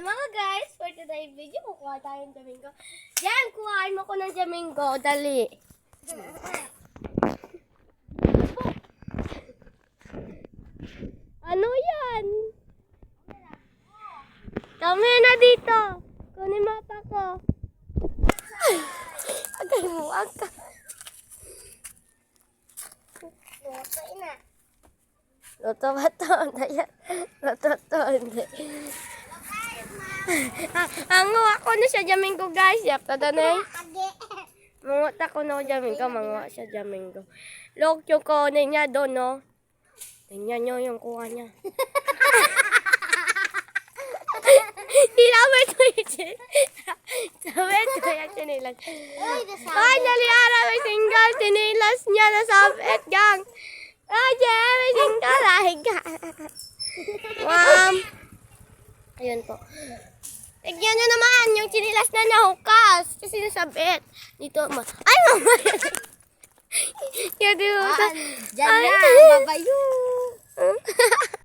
Mga guys, for today's video, kukuha tayo ng Jamingo. Yan, kuhain mo ko ng Jamingo. Dali. Ano yan? Kami na dito. Kunin mata ko. Agay mo, aga. Loto ina. Loto ba ito? Loto ito, hindi. Anguha ko na siya Jamingo guys. Yap, tada na eh. Manguha ko na Jamingo. Manguha siya Jamingo. Log yung kunin niya doon, no? Tingnan nyo yung kuha niya. Hilawin ko yung sabit ko yung sinilas. Ay, dali araw may single. Sinilas niya na sabit gang. Ay, Jem, may single. Ay, gang. Wow. Ayun po. Tignan nyo naman yung sinilas na nahukas. Kasi nasabit. Dito, ay, mama. Yan, di ba? Diyan na, babayo.